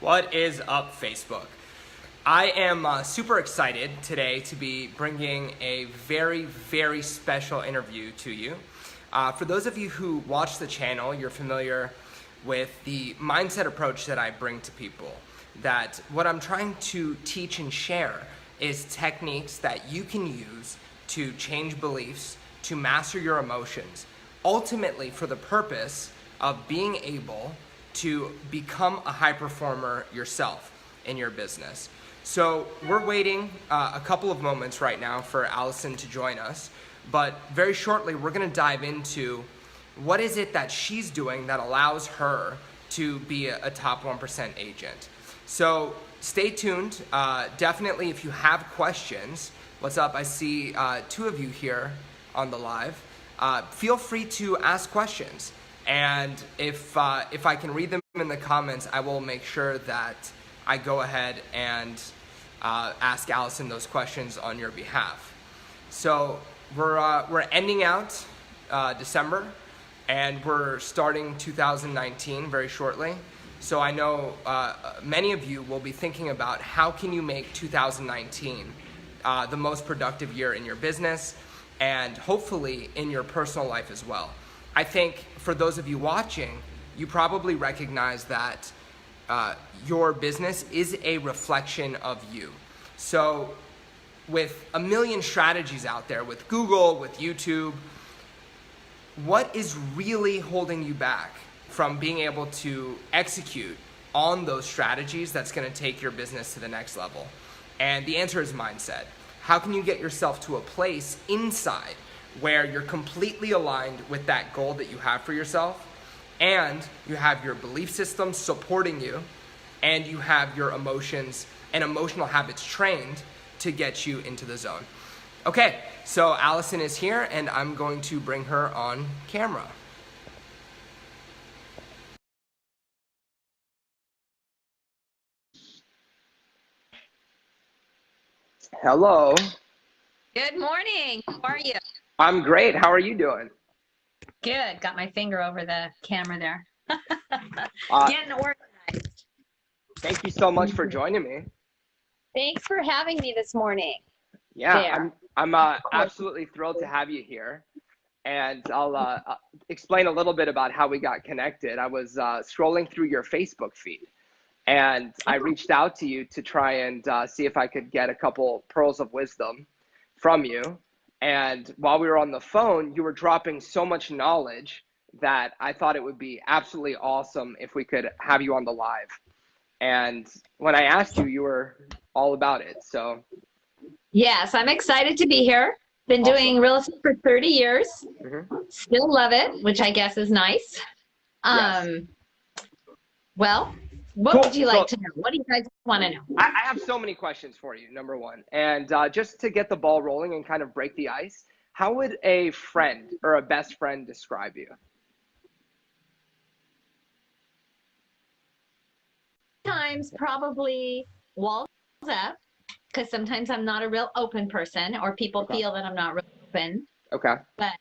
What is up, Facebook? I am super excited today to be bringing a very, very special interview to you. For those of you who watch the channel, you're familiar with the mindset approach that I bring to people. That what I'm trying to teach and share is techniques that you can use to change beliefs, to master your emotions, ultimately for the purpose of being able to become a high performer yourself in your business. So we're waiting a couple of moments right now for Allison to join us, but very shortly we're gonna dive into what is it that she's doing that allows her to be a top 1% agent. So stay tuned. Definitely if you have questions, what's up? I see two of you here on the live. Feel free to ask questions. And if I can read them in the comments, I will make sure that I go ahead and ask Allison those questions on your behalf. So we're ending out December, and we're starting 2019 very shortly. So I know many of you will be thinking about how can you make 2019 the most productive year in your business and hopefully in your personal life as well. I think for those of you watching, you probably recognize that your business is a reflection of you. So with a million strategies out there, with Google, with YouTube, what is really holding you back from being able to execute on those strategies that's gonna take your business to the next level? And the answer is mindset. How can you get yourself to a place inside where you're completely aligned with that goal that you have for yourself, and you have your belief system supporting you, and you have your emotions and emotional habits trained to get you into the zone? Okay, so Allison is here, and I'm going to bring her on camera. Hello. Good morning. How are you? I'm great. How are you doing? Good. Got my finger over the camera there. Getting organized. Thank you so much for joining me. Thanks for having me this morning. Yeah, I'm absolutely thrilled to have you here. And I'll explain a little bit about how we got connected. I was scrolling through your Facebook feed, and I reached out to you to try and see if I could get a couple pearls of wisdom from you. And while we were on the phone, you were dropping so much knowledge that I thought it would be absolutely awesome if we could have you on the live. And when I asked you, you were all about it. So yes, I'm excited to be here. Been awesome. Doing real estate for 30 years. Mm-hmm. Still love it, which I guess is nice. Yes. Well, what Cool. would you like to know? What do you guys want to know? I have so many questions for you, number one. And just to get the ball rolling and kind of break the ice, how would a friend or a best friend describe you? Sometimes probably walls up, because sometimes I'm not a real open person, or people Okay. feel that I'm not real open. Okay. But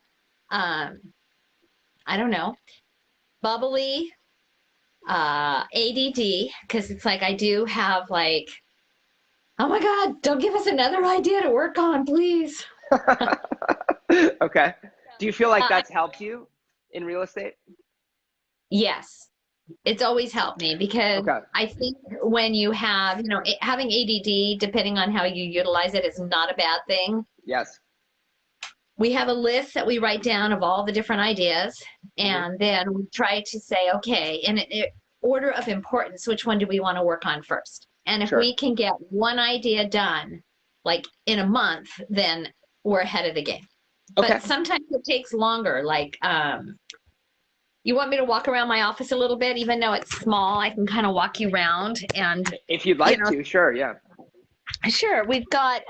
I don't know. Bubbly, ADD, because it's like I do have like, oh my God, don't give us another idea to work on, please. Okay. Do you feel like that's helped you in real estate? Yes, it's always helped me, because Okay. I think when you have, having ADD, depending on how you utilize it, is not a bad thing. Yes. We have a list that we write down of all the different ideas, and then we try to say, okay, in order of importance, which one do we want to work on first? And if Sure. we can get one idea done, like in a month, then we're ahead of the game. Okay. But sometimes it takes longer. Like, you want me to walk around my office a little bit, even though it's small? I can kind of walk you around, and if you'd like to, sure, yeah. Sure. We've got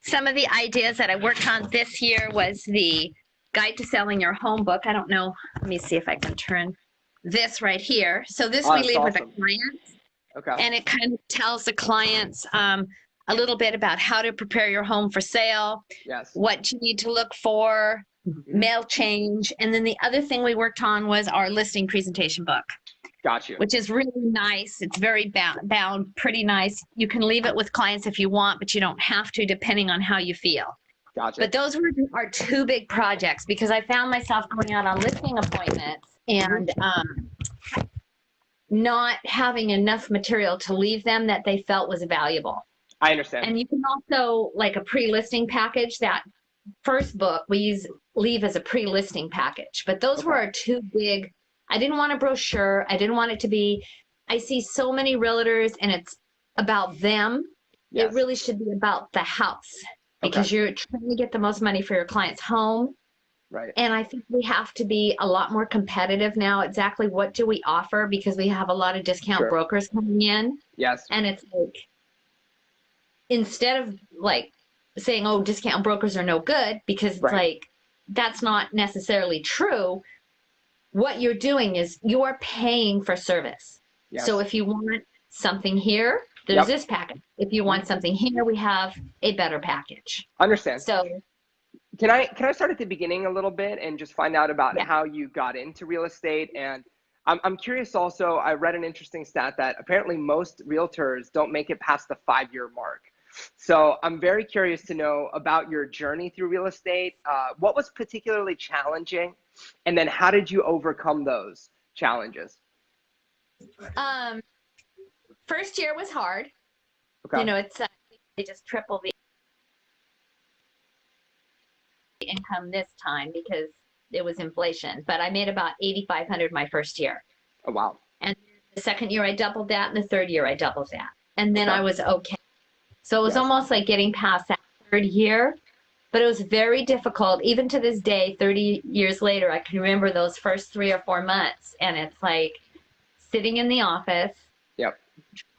some of the ideas that I worked on this year was the Guide to Selling Your Home book. I don't know. Let me see if I can turn this right here. So this we leave with the clients. Okay. And it kind of tells the clients a little bit about how to prepare your home for sale, Yes. what you need to look for, mail change. And then the other thing we worked on was our listing presentation book. Got you. which is really nice. It's very bound, pretty nice. You can leave it with clients if you want, but you don't have to, depending on how you feel. Gotcha. But those were our two big projects, because I found myself going out on listing appointments and not having enough material to leave them that they felt was valuable. I understand. And you can also, like a pre-listing package, that first book we leave as a pre-listing package. But those were our two big. I didn't want a brochure. I didn't want it to be, I see so many realtors and it's about them. Yes. It really should be about the house, because you're trying to get the most money for your client's home. Right. And I think we have to be a lot more competitive now. Exactly what do we offer? Because we have a lot of discount brokers coming in. Yes. And it's like, instead of like saying, oh, discount brokers are no good, because it's like, that's not necessarily true. What you're doing is you're paying for service. Yes. So if you want something here, there's this package. If you want something here, we have a better package. Understand. So can I start at the beginning a little bit and just find out about how you got into real estate? And I'm curious also, I read an interesting stat that apparently most realtors don't make it past the 5-year mark. So I'm very curious to know about your journey through real estate. What was particularly challenging? And then how did you overcome those challenges? First year was hard. You know, it's they just triple the income this time because it was inflation. But I made about $8,500 my first year. Oh, wow. And the second year I doubled that, and the third year I doubled that. And then I was okay. So it was almost like getting past that third year, but it was very difficult. Even to this day, 30 years later, I can remember those first 3 or 4 months. And it's like sitting in the office,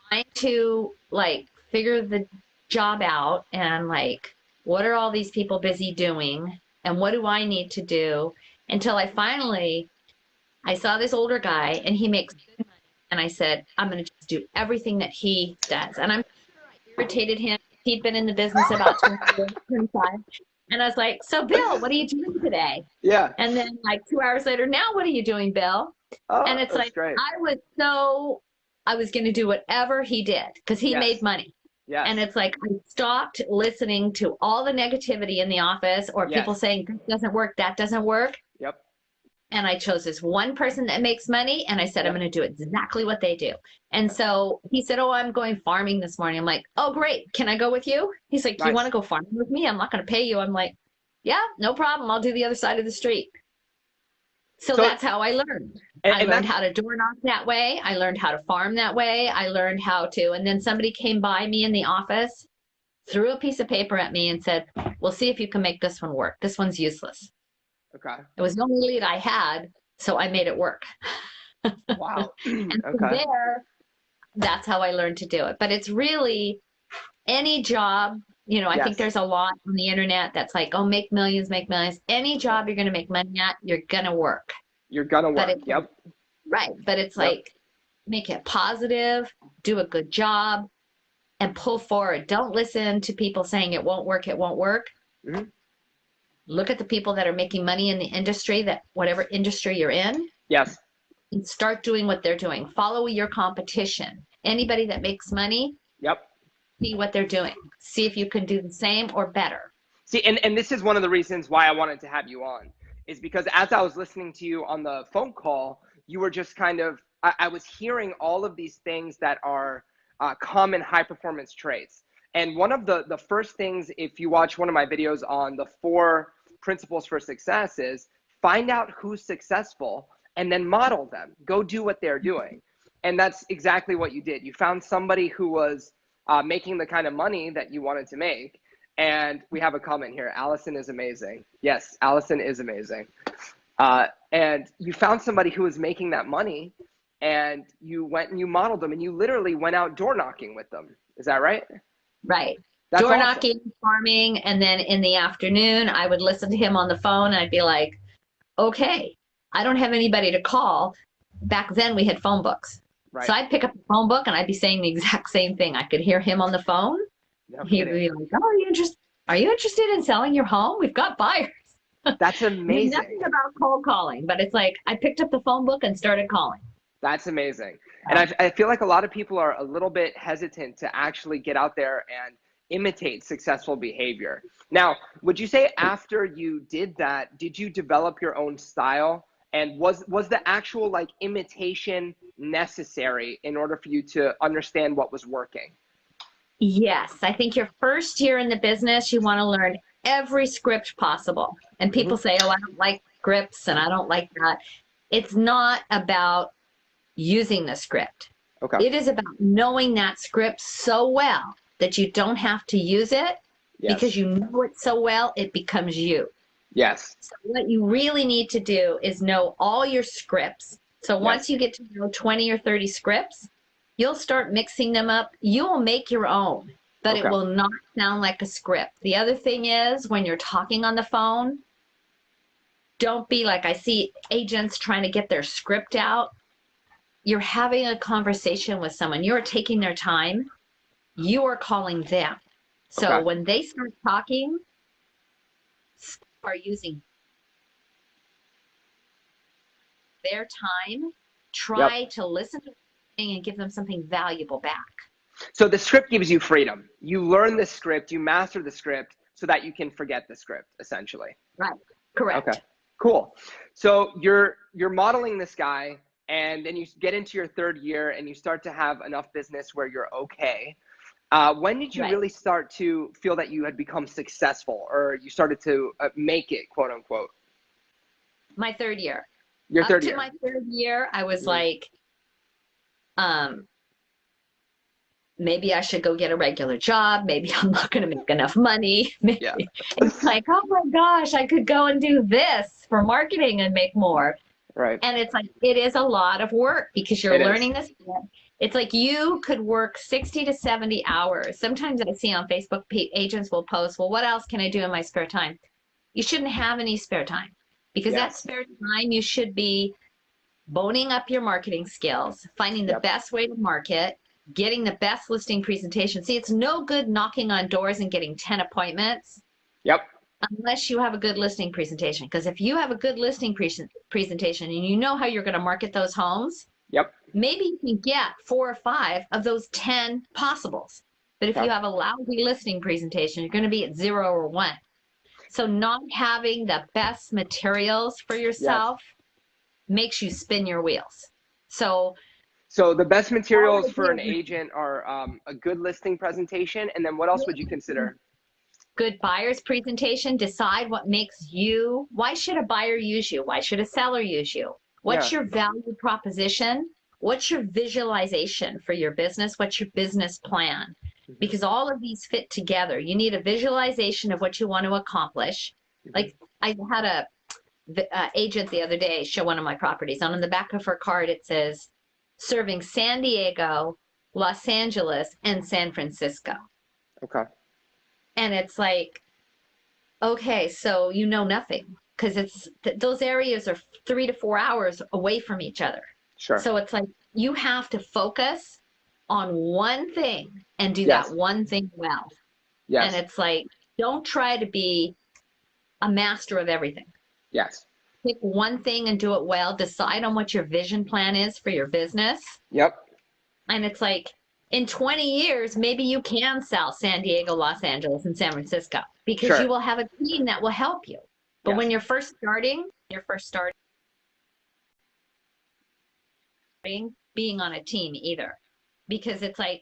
trying to like figure the job out and like, what are all these people busy doing? And what do I need to do? Until I saw this older guy and he makes good money. And I said, I'm going to just do everything that he does. And I'm irritated him. He'd been in the business about 25. And I was like, so Bill, what are you doing today? Yeah. And then like 2 hours later, now what are you doing, Bill? Oh, and it's like, great. I was going to do whatever he did because he made money. Yes. And it's like, I stopped listening to all the negativity in the office or people saying, this doesn't work, that doesn't work. Yep. And I chose this one person that makes money. And I said, I'm going to do exactly what they do. And so he said, oh, I'm going farming this morning. I'm like, oh, great. Can I go with you? He's like, do you want to go farming with me? I'm not going to pay you. I'm like, yeah, no problem. I'll do the other side of the street. So that's how I learned. I learned how to door knock that way. I learned how to farm that way. I learned how to, and then somebody came by me in the office, threw a piece of paper at me and said, we'll see if you can make this one work. This one's useless. Okay. It was the only lead I had, so I made it work. Wow. And from there, that's how I learned to do it. But it's really any job, you know, I think there's a lot on the internet that's like, oh, make millions, make millions. Any job you're going to make money at, you're going to work. You're going to work. Yep. Right. But it's like, make it positive, do a good job, and pull forward. Don't listen to people saying it won't work, it won't work. Mm-hmm. Look at the people that are making money in the industry, that whatever industry you're in. Yes. And start doing what they're doing. Follow your competition. Anybody that makes money. Yep. See what they're doing. See if you can do the same or better. See, and this is one of the reasons why I wanted to have you on, is because as I was listening to you on the phone call, you were just kind of, I was hearing all of these things that are common high performance traits. And one of the first things, if you watch one of my videos on the 4 principles for success, is find out who's successful and then model them. Go do what they're doing. And that's exactly what you did. You found somebody who was making the kind of money that you wanted to make. And we have a comment here. Allison is amazing. Yes, Allison is amazing. And you found somebody who was making that money, and you went and you modeled them, and you literally went out door knocking with them. Is that right? Right. That's door knocking, farming, and then in the afternoon, I would listen to him on the phone, and I'd be like, okay, I don't have anybody to call. Back then, we had phone books. Right. So I'd pick up the phone book, and I'd be saying the exact same thing. I could hear him on the phone. No He'd be like, oh, are you interested in selling your home? We've got buyers. That's amazing. Nothing about cold calling, but it's like I picked up the phone book and started calling. That's amazing. And I feel like a lot of people are a little bit hesitant to actually get out there and imitate successful behavior. Now, would you say after you did that, did you develop your own style? And was the actual like imitation necessary in order for you to understand what was working? Yes, I think your first year in the business, you want to learn every script possible. And people say, oh, I don't like scripts and I don't like that. It's not about using the script. Okay. It is about knowing that script so well that you don't have to use it because you know it so well, it becomes you. Yes. So what you really need to do is know all your scripts. So once you get to know 20 or 30 scripts, you'll start mixing them up. You will make your own, but it will not sound like a script. The other thing is when you're talking on the phone, don't be like I see agents trying to get their script out. You're having a conversation with someone. You're taking their time. You are calling them. So when they start talking, start using their time. Try to listen to them and give them something valuable back. So the script gives you freedom. You learn the script, you master the script so that you can forget the script, essentially. Right. Correct. Okay. Cool. So you're modeling this guy, and then you get into your third year and you start to have enough business where you're okay. When did you really start to feel that you had become successful or you started to make it, quote unquote? My third year. Your third year. Up to my third year, I was like, maybe I should go get a regular job. Maybe I'm not going to make enough money. Maybe. It's like, oh my gosh, I could go and do this for marketing and make more. Right. And it's like, it is a lot of work because you're learning this. It's like you could work 60 to 70 hours. Sometimes I see on Facebook, agents will post, well, what else can I do in my spare time? You shouldn't have any spare time because that spare time you should be boning up your marketing skills, finding the best way to market, getting the best listing presentation. See, it's no good knocking on doors and getting 10 appointments. Yep. Unless you have a good listing presentation. Because if you have a good listing presentation and you know how you're going to market those homes, maybe you can get 4 or 5 of those 10 possibles. But if you have a lousy listing presentation, you're going to be at 0 or 1. So not having the best materials for yourself makes you spin your wheels. So the best materials for an agent are a good listing presentation. And then what else would you consider? Good buyer's presentation. Decide what makes you. Why should a buyer use you? Why should a seller use you? What's your value proposition? What's your visualization for your business? What's your business plan? Because all of these fit together. You need a visualization of what you want to accomplish. Like I had a agent the other day show one of my properties. And on the back of her card, it says, serving San Diego, Los Angeles, and San Francisco. Okay. And it's like, okay, so you know nothing because it's those areas are 3 to 4 hours away from each other. Sure. So it's like you have to focus on one thing and do that one thing well. Yes. And it's like, don't try to be a master of everything. Yes. Pick one thing and do it well. Decide on what your vision plan is for your business. Yep. And it's like, in 20 years, maybe you can sell San Diego, Los Angeles, and San Francisco because you will have a team that will help you. But when you're first starting, being on a team either. Because it's like,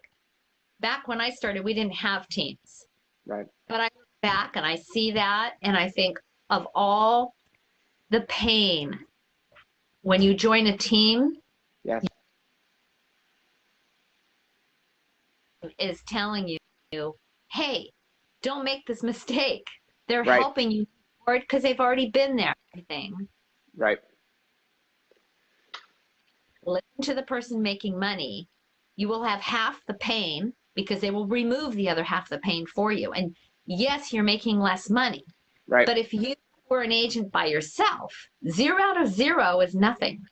back when I started, we didn't have teams. Right. But I look back and I see that and I think of all the pain when you join a team. Yes. Is telling you, hey, don't make this mistake. They're helping you forward because they've already been there. Right. Listen to the person making money. You will have half the pain because they will remove the other half of the pain for you. And yes, you're making less money. Right. But if you were an agent by yourself, 0 out of 0 is nothing.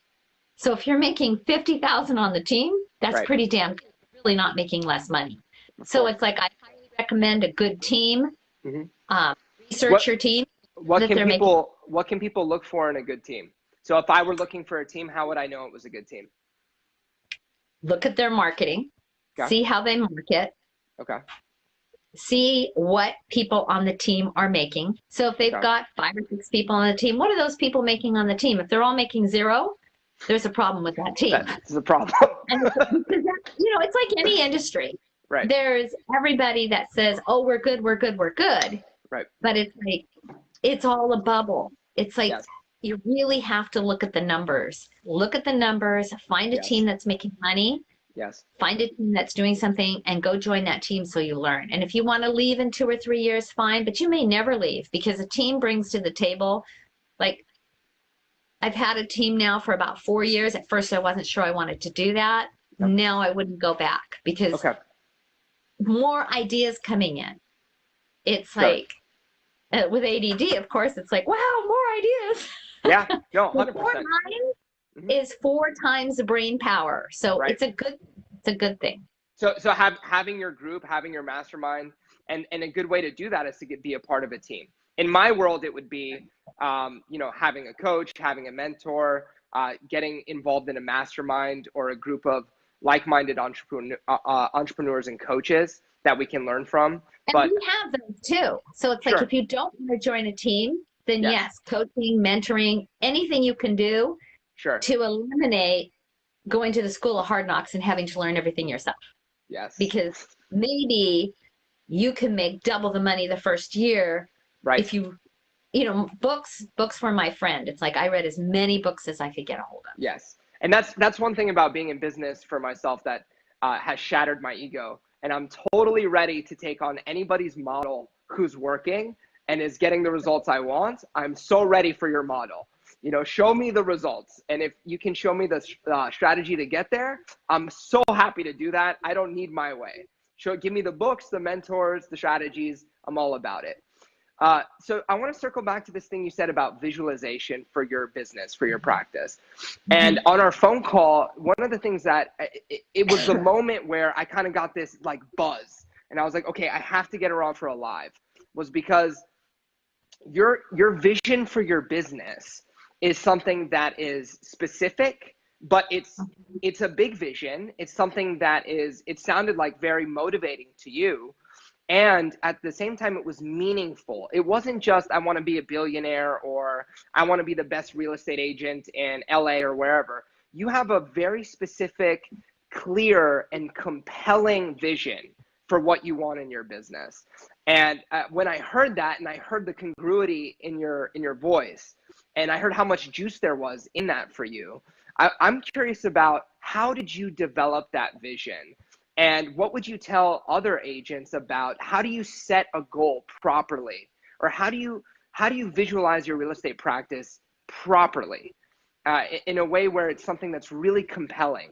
So if you're making $50,000 on the team, that's pretty damn good. Really not making less money. So it's like I highly recommend a good team. Research your team. What can people look for in a good team? So if I were looking for a team, how would I know it was a good team? look at their marketing, Okay. see how they market, Okay. see what people on the team are making. So if they've Okay. got 5 or 6 people on the team, what are those people making on the team? If they're all making 0, there's a problem with that team. That's the problem. And because it's like any industry. Right. There's everybody that says, "Oh, we're good, we're good, we're good," Right. but it's like it's all a bubble. It's like Yes. you really have to look at the numbers. Look at the numbers. Find a Yes. team that's making money. Yes. Find a team that's doing something and go join that team so you learn. And if you want to leave in 2 or 3 years, fine, but you may never leave because a team brings to the table, like I've had a team now for about 4 years. At first, I wasn't sure I wanted to do that. Okay. Now I wouldn't go back because Okay. more ideas coming in. It's Good. like with ADD, of course, it's like, wow, more ideas. Yeah. No, Well, 100%. 4 minds Mhm. is 4 times the brain power. So Right. it's a good thing. So having your group, having your mastermind, and a good way to do that is to be a part of a team. In my world, it would be, having a coach, having a mentor, getting involved in a mastermind or a group of like-minded entrepreneurs and coaches that we can learn from. And But we have those too. So it's like sure. if you don't want to join a team, then Yes. yes, coaching, mentoring, anything you can do Sure. to eliminate going to the school of hard knocks and having to learn everything yourself. Yes. Because maybe you can make double the money the first year Right. if books were my friend. It's like I read as many books as I could get a hold of. Yes. And that's one thing about being in business for myself that has shattered my ego. And I'm totally ready to take on anybody's model who's working and is getting the results I want. I'm so ready for your model. Show me the results. And if you can show me the strategy to get there, I'm so happy to do that. I don't need my way. Give me the books, the mentors, the strategies. I'm all about it. So I want to circle back to this thing you said about visualization for your business, for your practice. And on our phone call, one of the things that it was the moment where I kind of got this like buzz and I was like, okay, I have to get her on for a live, was because your vision for your business is something that is specific, but it's a big vision. It's something that it sounded like very motivating to you. And at the same time, it was meaningful. It wasn't just, I want to be a billionaire or I want to be the best real estate agent in LA or wherever. You have a very specific, clear, and compelling vision for what you want in your business. And when I heard that and I heard the congruity in your voice and I heard how much juice there was in that for you, I'm curious about how did you develop that vision? And what would you tell other agents about how do you set a goal properly? Or how do you visualize your real estate practice properly in a way where it's something that's really compelling?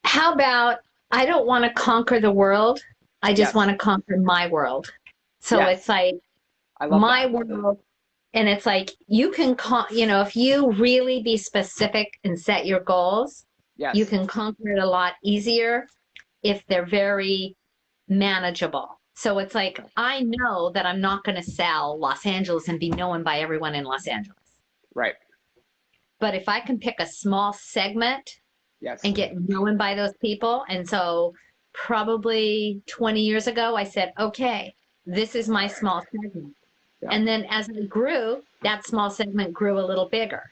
How about I don't want to conquer the world. I just Yes. want to conquer my world. So Yes. it's like I love my that. world. And it's like you can, if you really be specific and set your goals, Yes. you can conquer it a lot easier if they're very manageable. So it's like, I know that I'm not going to sell Los Angeles and be known by everyone in Los Angeles. Right. But if I can pick a small segment Yes. and get known by those people. And so probably 20 years ago, I said, okay, this is my small segment. Yeah. And then as I grew, that small segment grew a little bigger.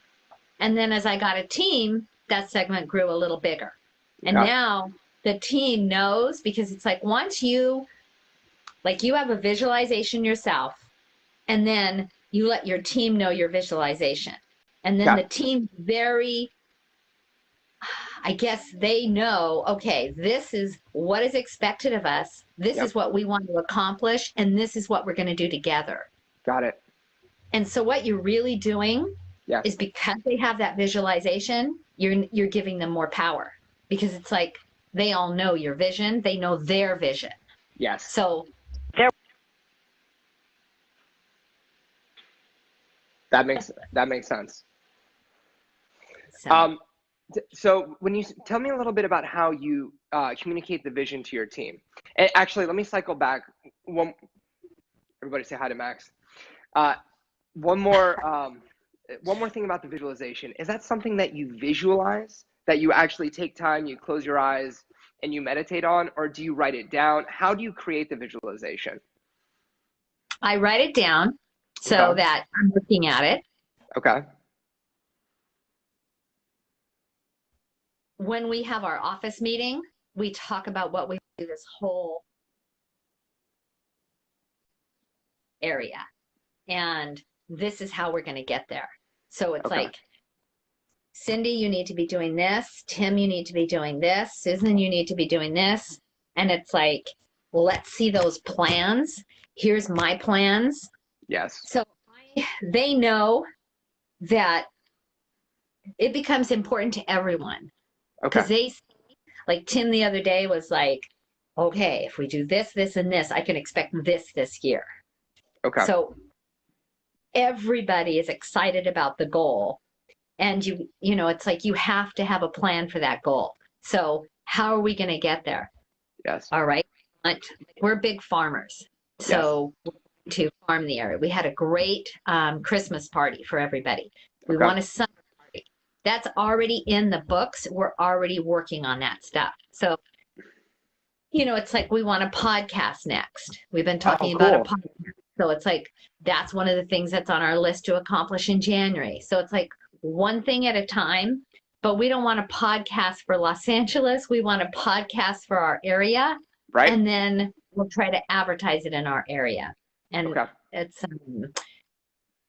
And then as I got a team, that segment grew a little bigger. And Yeah. now the team knows, because it's like once you have a visualization yourself, and then you let your team know your visualization. And then Yeah. the team I guess they know, okay, this is what is expected of us. This Yep. is what we want to accomplish. And this is what we're going to do together. Got it. And so what you're really doing Yes. is, because they have that visualization, you're giving them more power, because it's like they all know your vision. They know their vision. Yes. So That makes sense. so So when you tell me a little bit about how you communicate the vision to your team. And actually, let me cycle back. Everybody say hi to Max. One more thing about the visualization. Is that something that you visualize that you actually take time, you close your eyes, and you meditate on, or do you write it down? How do you create the visualization? I write it down so Okay. that I'm looking at it. Okay. When we have our office meeting, we talk about what we do this whole area. And this is how we're going to get there. So it's Okay. like, Cindy, you need to be doing this. Tim, you need to be doing this. Susan, you need to be doing this. And it's like, let's see those plans. Here's my plans. Yes. So they know that it becomes important to everyone. Because Okay. like Tim the other day was like, okay, if we do this, this, and this, I can expect this year. Okay. So everybody is excited about the goal. And you know, it's like you have to have a plan for that goal. So how are we going to get there? Yes. All right. We're big farmers. So to farm the area. We had a great Christmas party for everybody. We want a summer party. That's already in the books. We're already working on that stuff. So, you know, it's like we want a podcast next. We've been talking about a podcast. So it's like that's one of the things that's on our list to accomplish in January. So it's like one thing at a time, but we don't want a podcast for Los Angeles. We want a podcast for our area. Right. And then we'll try to advertise it in our area. And it's,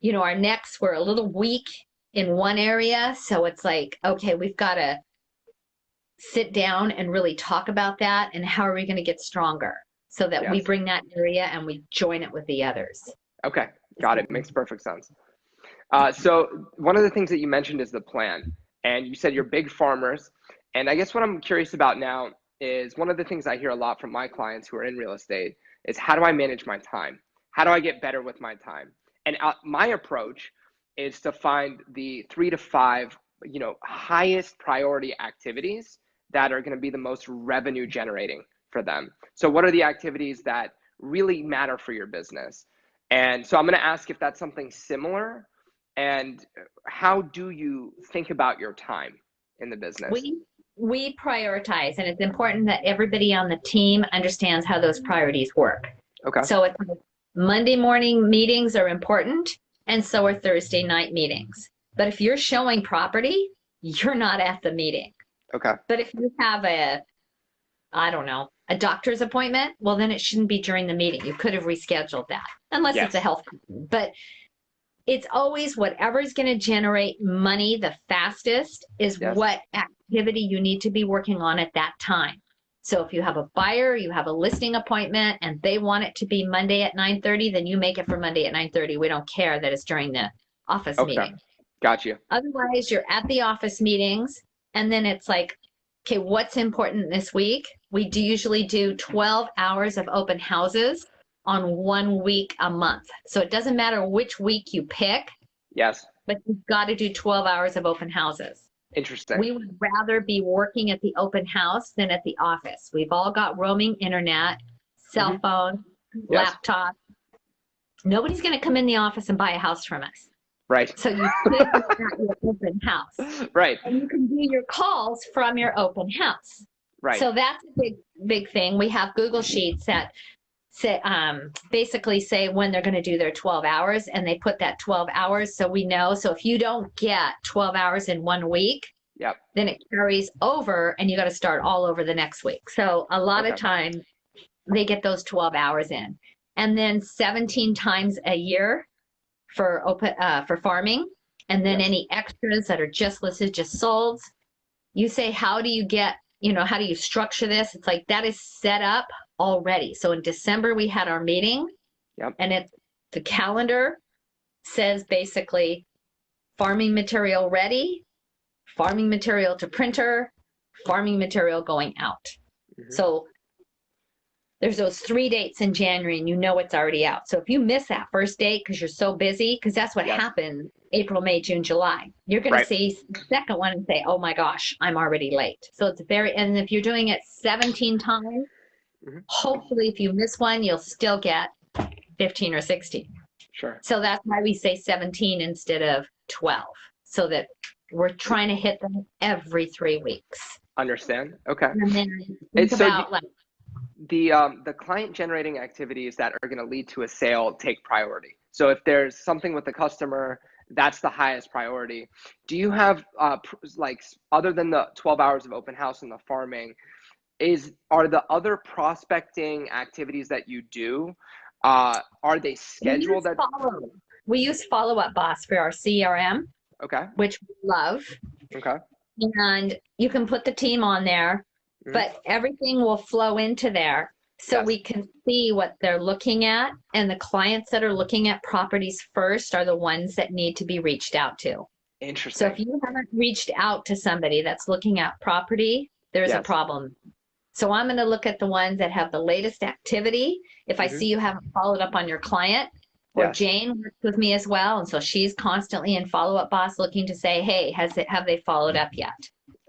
you know, our next, we're a little weak in one area. So it's like, okay, we've got to sit down and really talk about that. And how are we going to get stronger so that we bring that area and we join it with the others? Okay. Got it. Makes perfect sense. So one of the things that you mentioned is the plan. And you said you're big farmers. And I guess what I'm curious about now is one of the things I hear a lot from my clients who are in real estate is how do I manage my time? How do I get better with my time? And my approach is to find the 3 to 5, you know, highest priority activities that are going to be the most revenue generating for them. So what are the activities that really matter for your business? And so I'm going to ask if that's something similar, and how do you think about your time in the business? We prioritize, and it's important that everybody on the team understands how those priorities work. Okay. So it's Monday morning meetings are important, and so are Thursday night meetings. But if you're showing property, you're not at the meeting. Okay. But if you have a doctor's appointment, well, then it shouldn't be during the meeting. You could have rescheduled that, unless it's a health problem. But it's always whatever's going to generate money the fastest is what activity you need to be working on at that time. So if you have a buyer, you have a listing appointment, and they want it to be Monday at 9:30, then you make it for Monday at 9:30. We don't care that it's during the office meeting. Got you. Otherwise, you're at the office meetings, and then it's like, okay, what's important this week? We usually do 12 hours of open houses on 1 week a month. So it doesn't matter which week you pick. Yes. But you've got to do 12 hours of open houses. Interesting. We would rather be working at the open house than at the office. We've all got roaming internet, cell phone, laptop. Nobody's going to come in the office and buy a house from us. Right. So you could be at your open house. Right. And you can do your calls from your open house. Right. So that's a big thing. We have Google Sheets that basically say when they're going to do their 12 hours, and they put that 12 hours so we know. So if you don't get 12 hours in 1 week, then it carries over and you got to start all over the next week. So a lot of time they get those 12 hours in. And then 17 times a year for farming. And then any extras that are just listed, just sold. You say, how do you get, how do you structure this? It's like that is set up already. So in December, we had our meeting and the calendar says basically farming material ready, farming material to printer, farming material going out. So there's those 3 dates in January and it's already out. So if you miss that first date because you're so busy, because that's what happened April, May, June, July, you're going to see the second one and say, oh my gosh, I'm already late. So it's and if you're doing it 17 times, hopefully if you miss one, you'll still get 15 or 16. Sure. So that's why we say 17 instead of 12, so that We're trying to hit them every 3 weeks. Understand? Okay. And then think So about like, the client generating activities that are going to lead to a sale take priority. So if there's something with the customer, that's the highest priority. Do you have like, other than the 12 hours of open house and the farming, are the other prospecting activities that you do, are they scheduled at? We use Follow Up Boss for our CRM, Okay. which we love. Okay. And you can put the team on there, but everything will flow into there. So Yes. we can see what they're looking at. And the clients that are looking at properties first are the ones that need to be reached out to. Interesting. So if you haven't reached out to somebody that's looking at property, there's a Yes. problem. So I'm going to look at the ones that have the latest activity. If I see you haven't followed up on your client, or Yes. Jane works with me as well, and so she's constantly in Follow Up Boss looking to say, hey, have they followed up yet?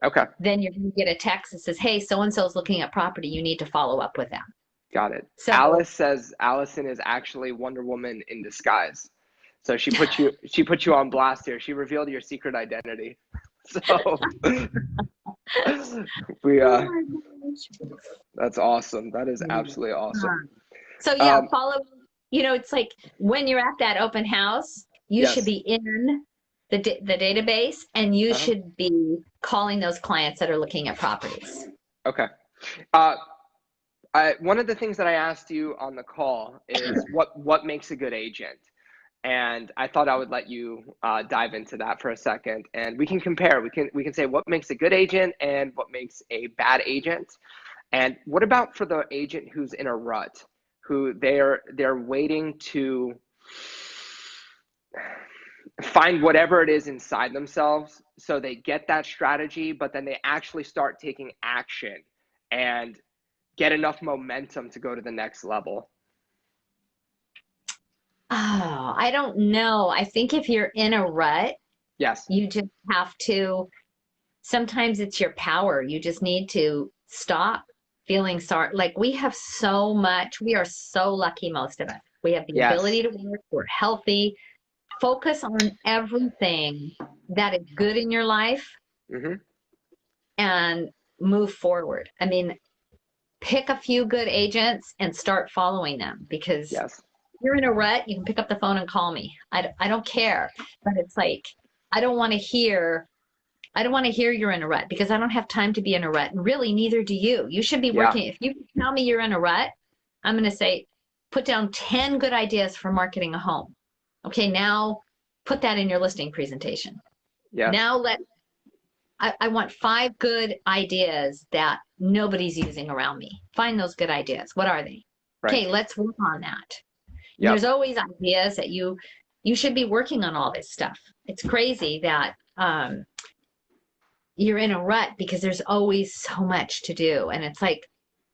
Okay. Then you're going to get a text that says, hey, so-and-so is looking at property. You need to follow up with them. Got it. So Alice says Allison is actually Wonder Woman in disguise. So she put you on blast here. She revealed your secret identity. So we oh my gosh. that's awesome. That is absolutely awesome. So yeah, it's like when you're at that open house, you should be in the database, and you should be calling those clients that are looking at properties. Okay. One of the things that I asked you on the call is what makes a good agent, and I thought I would let you dive into that for a second, and we can compare. We can say what makes a good agent and what makes a bad agent, and what about for the agent who's in a rut, who they're waiting to find whatever it is inside themselves, so they get that strategy, but then they actually start taking action and get enough momentum to go to the next level. Oh, I don't know. I think if you're in a rut, Yes. you just have to, sometimes it's your power. You just need to stop feeling sorry. Like we have so much, we are so lucky, most of us. We have the ability to work, we're healthy. Focus on everything that is good in your life and move forward. I mean, pick a few good agents and start following them, because if you're in a rut, you can pick up the phone and call me. I don't care, but it's like, I don't want to hear you're in a rut, because I don't have time to be in a rut, and really neither do you. You should be working. If you tell me you're in a rut, I'm going to say, put down 10 good ideas for marketing a home. Okay, now put that in your listing presentation. Yeah. Now I want 5 good ideas that nobody's using around me. Find those good ideas. What are they? Right. Okay, let's work on that. Yep. There's always ideas that you should be working on all this stuff. It's crazy that you're in a rut, because there's always so much to do. And it's like,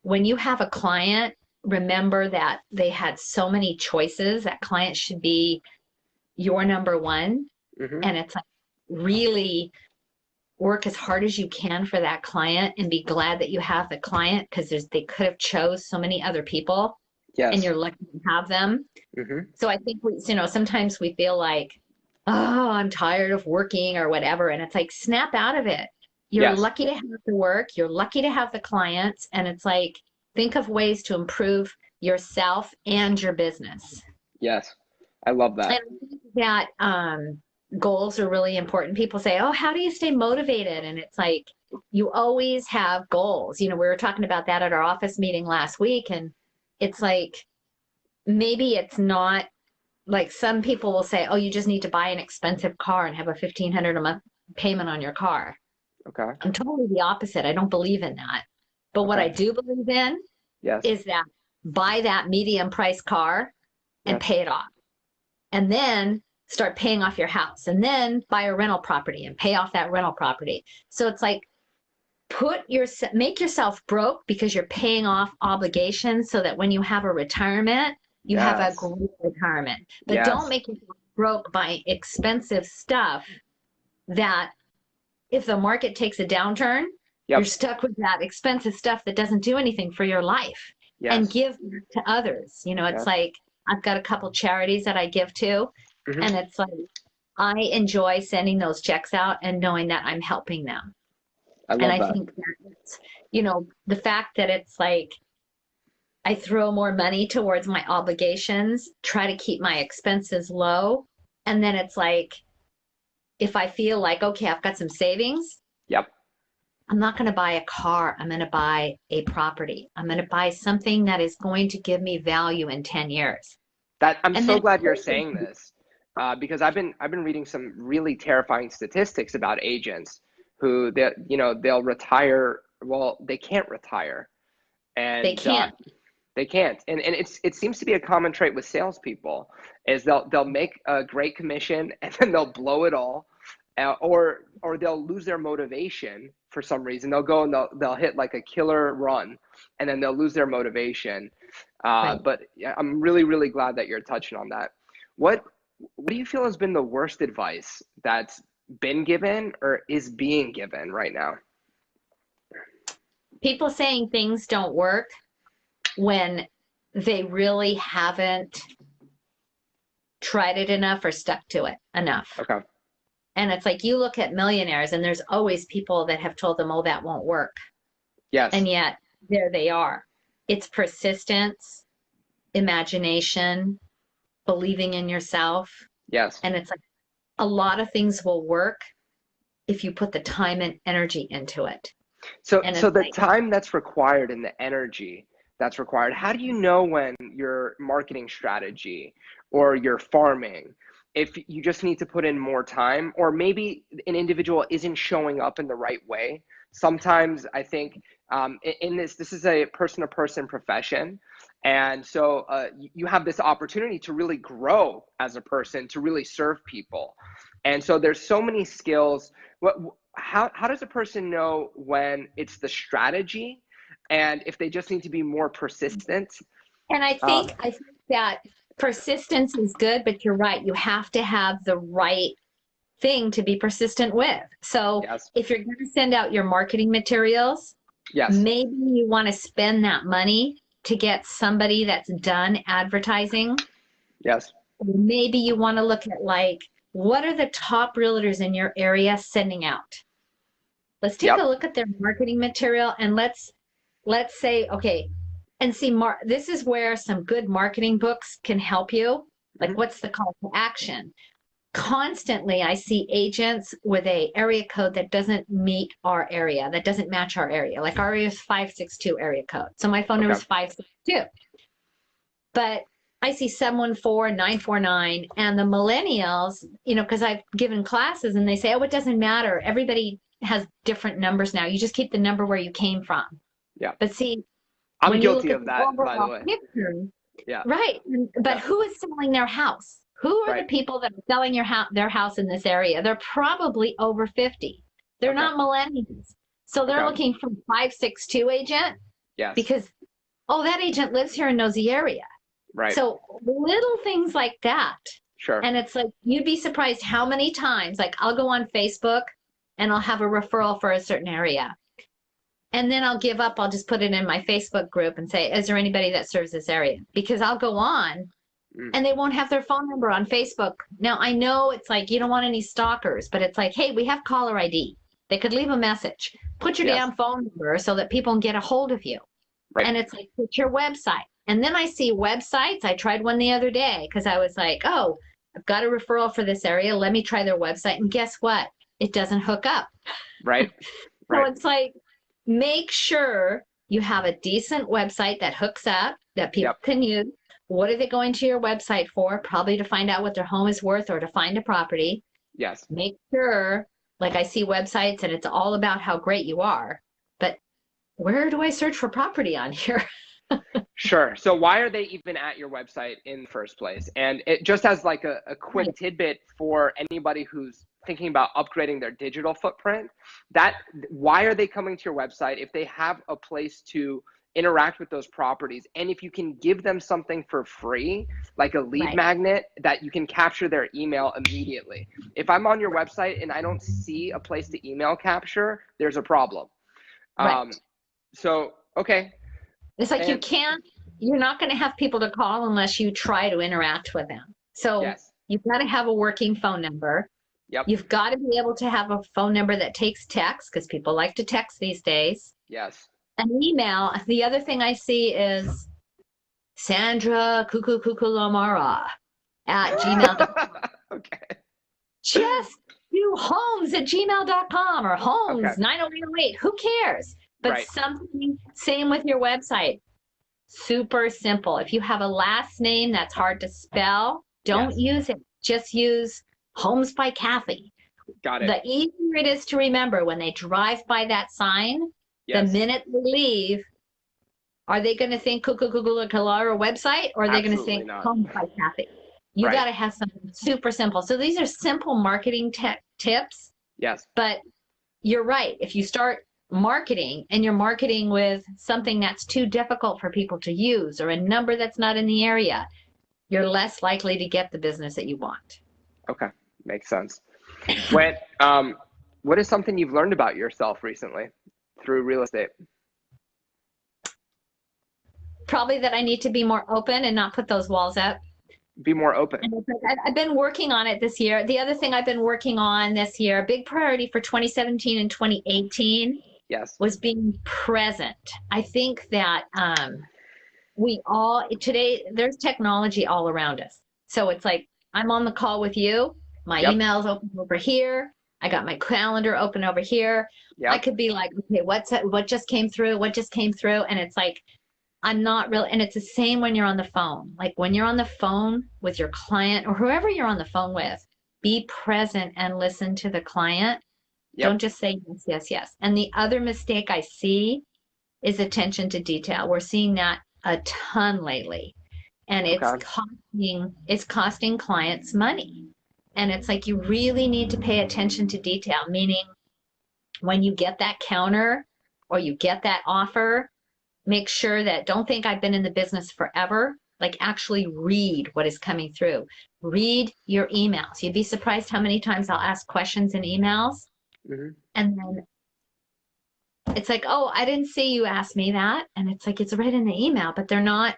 when you have a client, remember that they had so many choices. That client should be your number one. And it's like, really work as hard as you can for that client, and be glad that you have the client, because they could have chose so many other people. Yes. And you're lucky to have them. So I think sometimes we feel like, oh, I'm tired of working or whatever. And it's like, snap out of it. You're lucky to have the work. You're lucky to have the clients. And it's like, think of ways to improve yourself and your business. Yes. I love that. And I think that goals are really important. People say, oh, how do you stay motivated? And it's like, you always have goals. We were talking about that at our office meeting last week. And it's like, maybe it's not like, some people will say, oh, you just need to buy an expensive car and have a $1,500 a month payment on your car. Okay. I'm totally the opposite. I don't believe in that. But what I do believe in is that buy that medium price car and pay it off. And then start paying off your house, and then buy a rental property and pay off that rental property. So it's like, make yourself broke because you're paying off obligations, so that when you have a retirement, you have a great retirement. But don't make yourself broke by expensive stuff that, if the market takes a downturn, you're stuck with that expensive stuff that doesn't do anything for your life. And give to others. It's like, I've got a couple charities that I give to, and it's like, I enjoy sending those checks out and knowing that I'm helping them. I love And I that. think that's, the fact that it's like I throw more money towards my obligations, try to keep my expenses low. And then it's like, if I feel like, okay, I've got some savings, Yep. I'm not going to buy a car. I'm going to buy a property. I'm going to buy something that is going to give me value in 10 years. I'm And so then, glad you're saying this, because I've been reading some really terrifying statistics about agents who they'll retire. Well, they can't retire, they and can't. they can't. And it seems to be a common trait with salespeople is they'll make a great commission and then they'll blow it all, or they'll lose their motivation for some reason. They'll go and they'll hit like a killer run, and then they'll lose their motivation. Right. But yeah, I'm really, really glad that you're touching on that. What do you feel has been the worst advice that's been given or is being given right now? People saying things don't work when they really haven't tried it enough or stuck to it enough. Okay. And it's like you look at millionaires and there's always people that have told them, oh, that won't work. Yes. And yet there they are. It's persistence, imagination, believing in yourself. Yes. And it's like a lot of things will work if you put the time and energy into it. So And the like, time that's required and the energy that's required, how do you know when your marketing strategy or your farming, if you just need to put in more time, or maybe an individual isn't showing up in the right way? Sometimes I think in this is a person-to-person profession. And so you have this opportunity to really grow as a person, to really serve people. And so there's so many skills. How does a person know when it's the strategy and if they just need to be more persistent? and I think that persistence is good, but you're right. You have to have the right thing to be persistent with. So Yes. if you're going to send out your marketing materials, Yes. maybe you want to spend that money to get somebody that's done advertising. Yes. Maybe you want to look at like, what are the top realtors in your area sending out? Let's take a look at their marketing material and let's say, okay, and see, this is where some good marketing books can help you. Like, what's the call to action? Constantly, I see agents with a area code that doesn't meet our area, that doesn't match our area. Like our area is 562 area code. So my phone number is 562. But I see 714, 949, and the millennials, because I've given classes and they say, oh, it doesn't matter. Everybody has different numbers now. You just keep the number where you came from. Yeah. But see, I'm guilty of that, by the way. Picture, yeah. Right. But who is selling their house? Who are the people that are selling their house in this area? They're probably over 50. They're not millennials. So they're looking for 562 agent. Yes. Because, that agent lives here and knows the area. Right. So little things like that. Sure. And it's like, you'd be surprised how many times, like I'll go on Facebook and I'll have a referral for a certain area. And then I'll give up. I'll just put it in my Facebook group and say, is there anybody that serves this area? Because I'll go on and they won't have their phone number on Facebook. Now, I know it's like, you don't want any stalkers, but it's like, hey, we have caller ID. They could leave a message. Put your damn phone number so that people can get a hold of you. Right. And it's like, put your website. And then I see websites. I tried one the other day because I was like, oh, I've got a referral for this area. Let me try their website. And guess what? It doesn't hook up. Right. So it's like, make sure you have a decent website that hooks up, that people can use. What are they going to your website for? Probably to find out what their home is worth or to find a property. Yes. Make sure, like I see websites and it's all about how great you are, but where do I search for property on here? Sure. So why are they even at your website in the first place? And it just as like a quick tidbit for anybody who's thinking about upgrading their digital footprint, why are they coming to your website if they have a place to interact with those properties? And if you can give them something for free, like a lead magnet that you can capture their email immediately. If I'm on your website and I don't see a place to email capture, there's a problem. So, okay. It's like you're not going to have people to call unless you try to interact with them. So You've got to have a working phone number. Yep. You've got to be able to have a phone number that takes text because people like to text these days. Yes. An email. The other thing I see is Sandra Kukukukulamara at gmail.com. Okay. Just do homes at gmail.com or homes Okay. 90808. Who cares? But Right. something, same with your website. Super simple. If you have a last name that's hard to spell, don't use it. Just use Homes by Kathy. Got it. The easier it is to remember when they drive by that sign, the minute they leave, are they going to think Kukukukulamara website or are they going to Absolutely think not. Homes by Kathy? You Right. got to have something super simple. So these are simple marketing tips, Yes. but you're right. If you start marketing and you're marketing with something that's too difficult for people to use or a number that's not in the area, you're less likely to get the business that you want. Okay. Makes sense. What is something you've learned about yourself recently through real estate? Probably that I need to be more open and not put those walls up. Be more open. And I've been working on it this year. The other thing I've been working on this year, a big priority for 2017 and 2018, Yes. was being present. I think that we all, today, there's technology all around us. So it's like, I'm on the call with you, my email's open over here, I got my calendar open over here. I could be like, okay, what just came through? What just came through? And it's like, I'm not really, and it's the same when you're on the phone. Like when you're on the phone with your client or whoever you're on the phone with, be present and listen to the client. Don't just say yes, yes, yes. And the other mistake I see is attention to detail. We're seeing that a ton lately. And it's costing clients money. And it's like you really need to pay attention to detail, meaning when you get that counter or you get that offer, make sure that don't think I've been in the business forever. Like actually read what is coming through. Read your emails. You'd be surprised how many times I'll ask questions in emails. Mm-hmm. And then it's like, oh, I didn't see you ask me that. And it's like, it's right in the email, but they're not,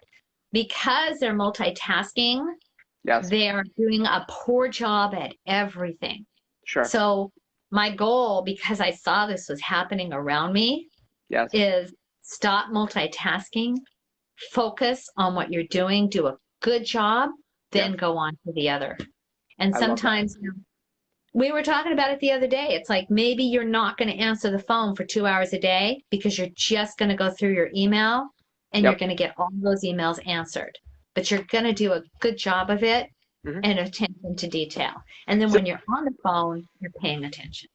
because they're multitasking. Yes. They are doing a poor job at everything. Sure. So my goal, because I saw this was happening around me, is stop multitasking, focus on what you're doing, do a good job, then go on to the other. And sometimes we were talking about it the other day. It's like maybe you're not going to answer the phone for 2 hours a day because you're just going to go through your email and you're going to get all those emails answered. But you're going to do a good job of it and attention to detail. And then when you're on the phone, you're paying attention.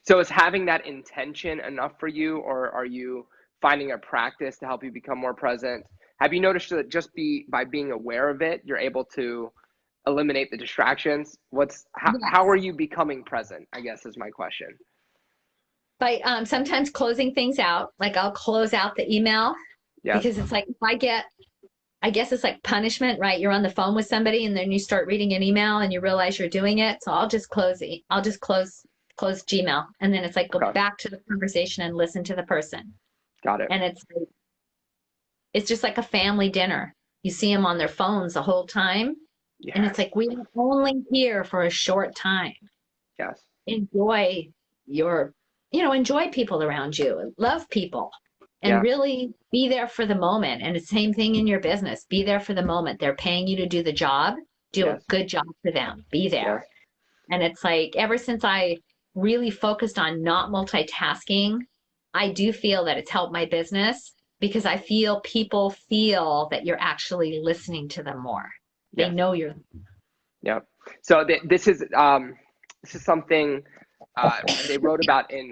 So is having that intention enough for you, or are you finding a practice to help you become more present? Have you noticed that just by being aware of it, you're able to eliminate the distractions? How are you becoming present, I guess is my question. By sometimes closing things out, like I'll close out the email because it's like, if I guess it's like punishment, right? You're on the phone with somebody and then you start reading an email and you realize you're doing it. So I'll just close Gmail. And then it's like, go back to the conversation and listen to the person. Got it. And it's just like a family dinner. You see them on their phones the whole time. Yeah. And it's like, we are only here for a short time. Yes. Enjoy enjoy people around you. Love people. And really be there for the moment. And the same thing in your business. Be there for the moment. They're paying you to do the job. Do a good job for them. Be there. Yes. And it's like, ever since I really focused on not multitasking, I do feel that it's helped my business because I feel people feel that you're actually listening to them more. They know you're. Yeah. So this is something they wrote about in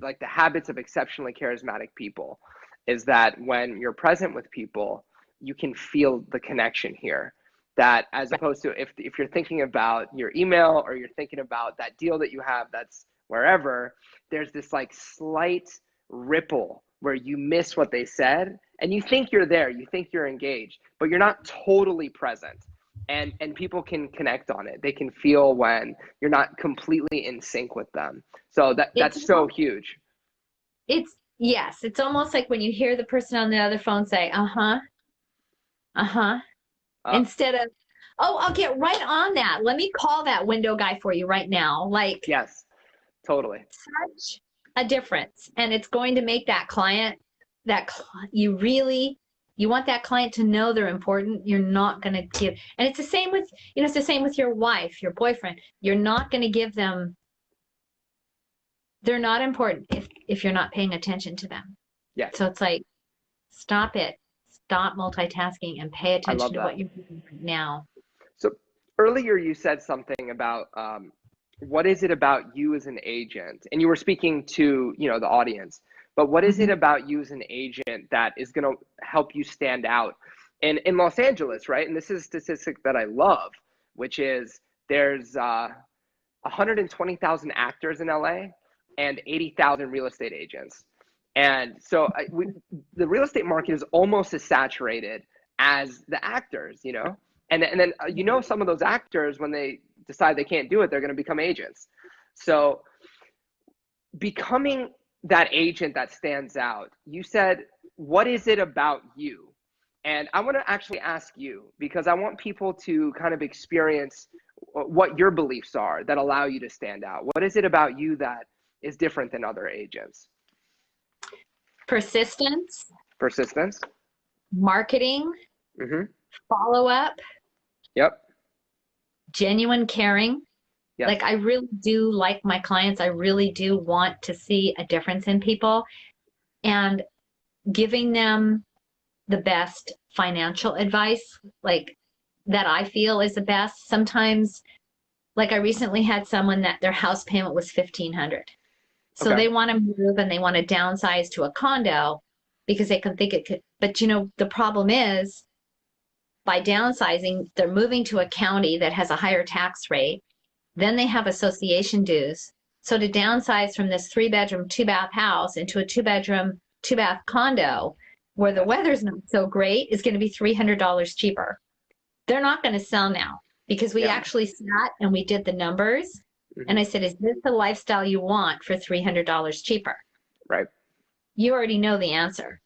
like the habits of exceptionally charismatic people, is that when you're present with people, you can feel the connection here. That as opposed to if you're thinking about your email or you're thinking about that deal that you have that's wherever, there's this like slight ripple where you miss what they said and you think you're there, you think you're engaged, but you're not totally present. And people can connect on it. They can feel when you're not completely in sync with them. So that's so huge. It's almost like when you hear the person on the other phone say, instead of, Oh, I'll get right on that. Let me call that window guy for you right now. Like, Yes, totally. such a difference. And it's going to make that client you want that client to know they're important. You're not going to give, and it's the same with, it's the same with your wife, your boyfriend. You're not going to give them, they're not important if you're not paying attention to them. Yes, So it's like, stop it. Stop multitasking and pay I attention love to that. what you're doing right now. So earlier you said something about what is it about you as an agent, and you were speaking to the audience. But what is it about you as an agent that is going to help you stand out in Los Angeles, right? And this is a statistic that I love, which is there's 120,000 actors in LA and 80,000 real estate agents. And so the real estate market is almost as saturated as the actors, and then some of those actors, when they decide they can't do it, they're going to become agents. So becoming that agent that stands out, you said, what is it about you? And I want to actually ask you, because I want people to kind of experience what your beliefs are that allow you to stand out. What is it about you that is different than other agents? Persistence, Persistence. marketing, Mm-hmm. follow up, Yep. genuine caring. Yes. Like, I really do like my clients. I really do want to see a difference in people, and giving them the best financial advice, like that I feel is the best. Sometimes, like, I recently had someone that their house payment was $1,500. So Okay. they want to move and they want to downsize to a condo because they can think it could, but the problem is, by downsizing, they're moving to a county that has a higher tax rate. Then they have association dues. So to downsize from this 3-bedroom, 2-bath house into a 2-bedroom, 2-bath condo where the weather's not so great is going to be $300 cheaper. They're not going to sell now because we actually sat and we did the numbers. Mm-hmm. And I said, is this the lifestyle you want for $300 cheaper? Right. You already know the answer.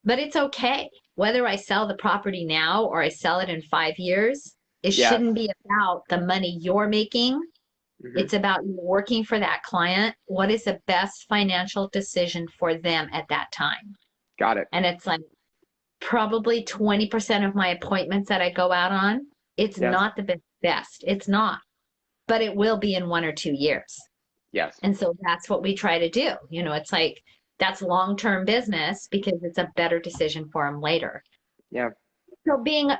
But it's okay. Whether I sell the property now or I sell it in 5 years, it shouldn't be about the money you're making. Mm-hmm. It's about you working for that client. What is the best financial decision for them at that time? Got it. And it's like probably 20% of my appointments that I go out on, it's not the best. It's not. But it will be in 1 or 2 years. Yes. And so that's what we try to do. It's like, that's long-term business because it's a better decision for them later. Yeah. So being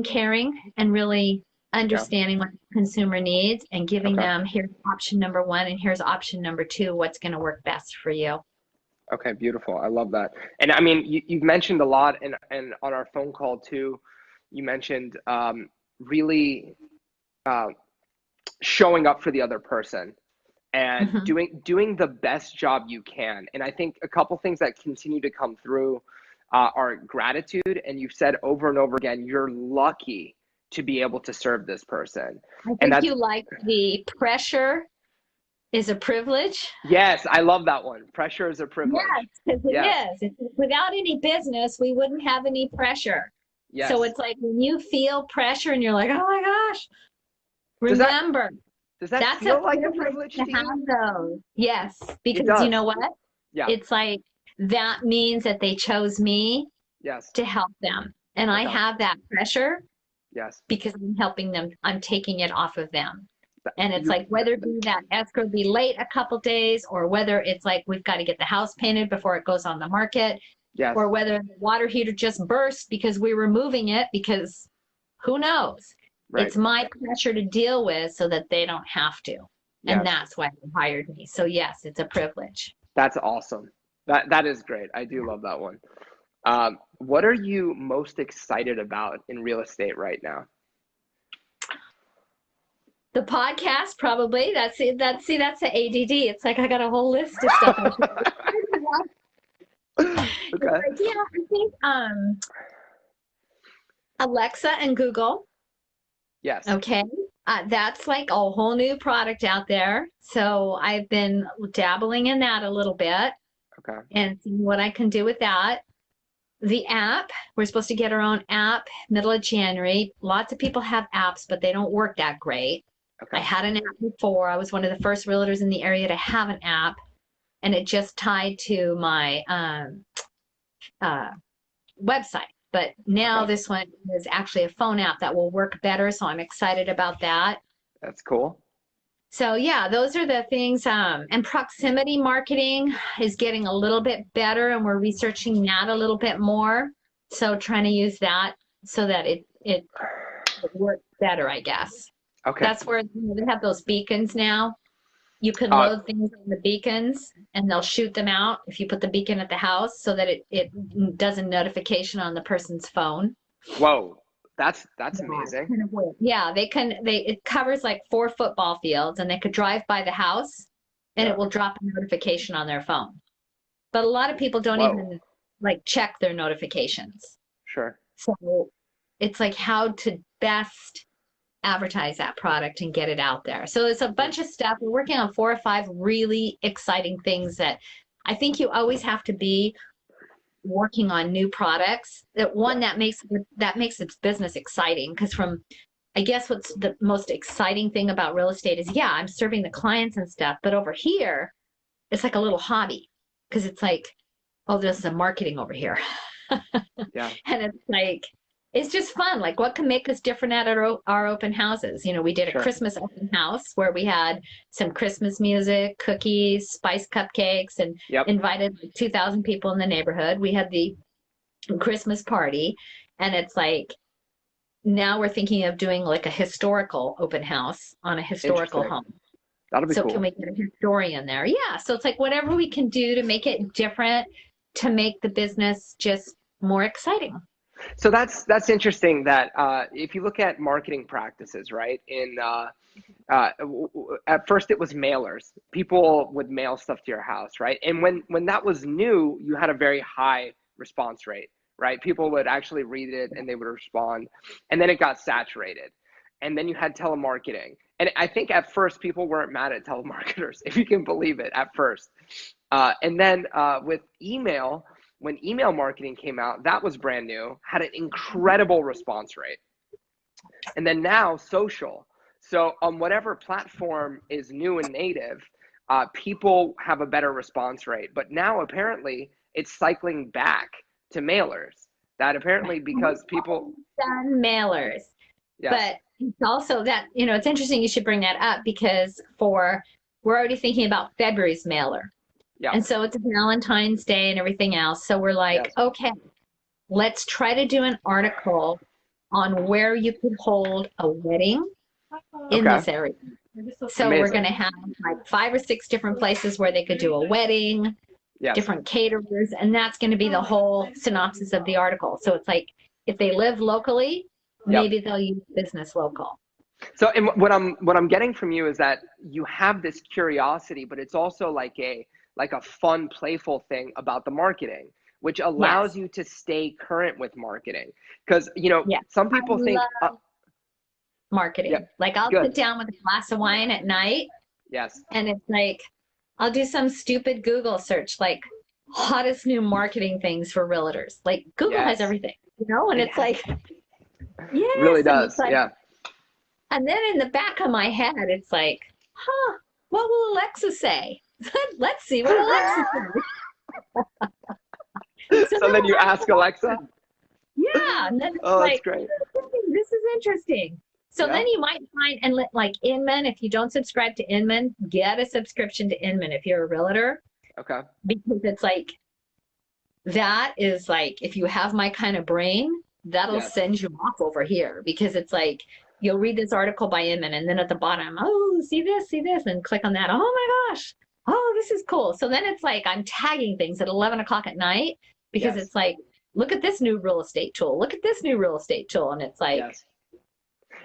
caring and really understanding what the consumer needs and giving them, here's option number 1 and here's option number 2, what's going to work best for you. Okay, beautiful. I love that. And I mean, you've mentioned a lot, and on our phone call too, you mentioned really showing up for the other person and doing the best job you can. And I think a couple things that continue to come through are gratitude. And you've said over and over again, you're lucky to be able to serve this person. I think you like the pressure is a privilege. Yes, I love that one. Pressure is a privilege. Yes, because it is. Without any business, we wouldn't have any pressure. Yes. So it's like when you feel pressure and you're like, oh my gosh, remember. Does that that's feel like a privilege to have you? those. Yes, because you know what? Yeah. It's like that means that they chose me to help them. And I have that pressure because I'm helping them. I'm taking it off of them. And it's like whether it be that escrow be late a couple days or whether it's like we've got to get the house painted before it goes on the market or whether the water heater just burst because we were moving it because who knows? Right. It's my pressure to deal with so that they don't have to. And that's why they hired me. So yes, it's a privilege. That's awesome. That is great. I do love that one. What are you most excited about in real estate right now? The podcast, probably. That's the ADD. It's like I got a whole list of stuff. Okay. Yeah, I think Alexa and Google. Yes. Okay. That's like a whole new product out there. So I've been dabbling in that a little bit. Okay. And seeing what I can do with that. the app, we're supposed to get our own app middle of January. Lots of people have apps, but they don't work that great. I Okay. had an app before. I was one of the first realtors in the area to have an app, and it just tied to my uh, website. But now Okay. this one is actually a phone app that will work better, so I'm excited about that. That's cool. So yeah, those are the things. And proximity marketing is getting a little bit better, and we're researching that a little bit more. So trying to use that so that it works better, I guess. Okay. That's where they have those beacons now. You can Uh, load things on the beacons, and they'll shoot them out if you put the beacon at the house, so that it does a notification on the person's phone. Whoa. That's Yeah, amazing. kind of weird. Yeah, it covers like 4 football fields, and they could drive by the house and Yeah. it will drop a notification on their phone. But a lot of people don't Whoa. even like check their notifications. Sure. So it's like how to best advertise that product and get it out there. So it's a bunch of stuff. We're working on 4 or 5 really exciting things that I think you always have to be working on new products. That makes its business exciting, because from I guess what's the most exciting thing about real estate is, yeah, I'm serving the clients and stuff, but over here it's like a little hobby, because it's like, oh, there's some marketing over here. Yeah. And it's like, it's just fun. Like, what can make us different at our open houses? You know, we did a Sure. Christmas open house where we had some Christmas music, cookies, spice cupcakes, and Yep. invited like 2,000 people in the neighborhood. We had the Christmas party, and it's like, now we're thinking of doing like a historical open house on a historical Interesting. home. That'll be So cool. can we get a historian there? Yeah. So it's like whatever we can do to make it different, to make the business just more exciting. So that's interesting that if you look at marketing practices, right? At first it was mailers. People would mail stuff to your house, right? And when that was new, you had a very high response rate, right? People would actually read it and they would respond. And then it got saturated. And then you had telemarketing. And I think at first people weren't mad at telemarketers, if you can believe it, at first. And then with email, when email marketing came out, that was brand new, had an incredible response rate. And then now social. So on whatever platform is new and native, people have a better response rate. But now apparently it's cycling back to mailers. That apparently because people Done mailers. yes. But it's also that, it's interesting you should bring that up, because we're already thinking about February's mailer. Yeah. And so it's Valentine's Day and everything else. So we're like, Yes. okay, let's try to do an article on where you could hold a wedding in Okay. this area. So Amazing. we're going to have like 5 or 6 different places where they could do a wedding, Yes. different caterers, and that's going to be the whole synopsis of the article. So it's like, if they live locally, Yep. maybe they'll use business local. So and what I'm getting from you is that you have this curiosity, but it's also like a fun, playful thing about the marketing, which allows you to stay current with marketing. Because Yes. some people think Marketing. Yeah, Like, I'll good. sit down with a glass of wine at night, yes. and it's like, I'll do some stupid Google search, like hottest new marketing things for realtors. Like, Google has Yes. everything, and It it's like, yes, It really and does. it's like, Yeah. and then in the back of my head, it's like, what will Alexa say? Let's see what Alexa says. So then you ask Alexa. Yeah, and then it's Oh, that's like, great. this is interesting. So Yeah. then you might find, and like Inman, if you don't subscribe to Inman, get a subscription to Inman if you're a realtor, Okay. because it's like, that is like, if you have my kind of brain, that'll Yes. send you off over here, because it's like, you'll read this article by Inman, and then at the bottom, oh, see this, and click on that. Oh my gosh. Oh, this is cool. So then it's like, I'm tagging things at 11 o'clock at night, because Yes. it's like, look at this new real estate tool. Look at this new real estate tool. And it's like, Yes.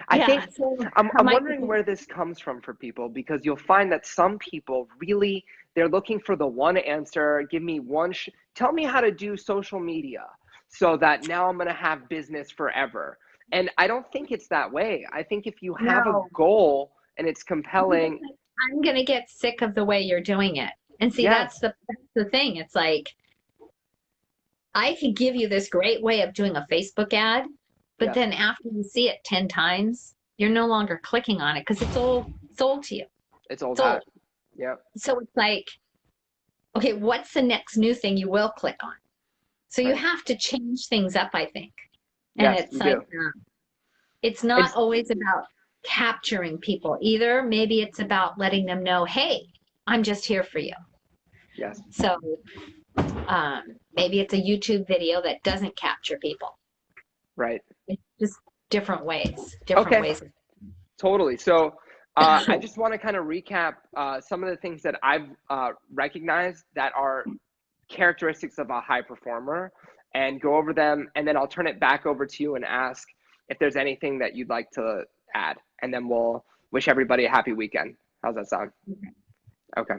I think so I'm I might- wondering where this comes from for people, because you'll find that some people really, they're looking for the one answer. Give me one, tell me how to do social media so that now I'm going to have business forever. And I don't think it's that way. I think if you have No. a goal and it's compelling. I'm going to get sick of the way you're doing it. And see, Yes. that's the thing. It's like, I could give you this great way of doing a Facebook ad, but Yeah. then after you see it 10 times, you're no longer clicking on it because it's old to you. It's old It's old. hat. Yeah. So it's like, okay, what's the next new thing you will click on? So you Right. have to change things up, I think. And Yes, it's you like, do. it's not always about capturing people either. Maybe it's about letting them know, hey, I'm just here for you. Yes. So maybe it's a YouTube video that doesn't capture people. Right. It's just different ways, Okay. Totally. So I just want to kind of recap some of the things that I've recognized that are characteristics of a high performer and go over them. And then I'll turn it back over to you and ask if there's anything that you'd like to add. And then we'll wish everybody a happy weekend. How's that sound? Okay.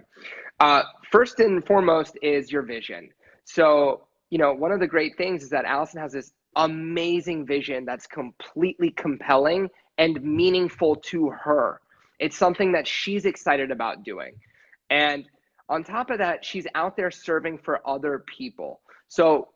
First and foremost is your vision. So, one of the great things is that Allison has this amazing vision that's completely compelling and meaningful to her. It's something that she's excited about doing. And on top of that, she's out there serving for other people. So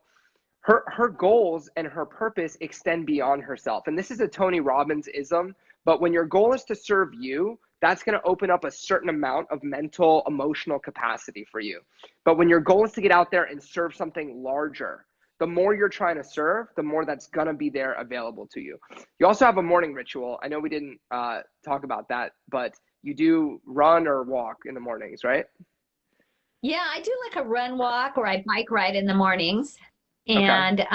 her goals and her purpose extend beyond herself. And this is a Tony Robbins ism, but when your goal is to serve you, that's going to open up a certain amount of mental, emotional capacity for you. But when your goal is to get out there and serve something larger, the more you're trying to serve, the more that's going to be there available to you. You also have a morning ritual. I know we didn't talk about that, but you do run or walk in the mornings, right? Yeah, I do like a run walk or I bike ride in the mornings. Okay. And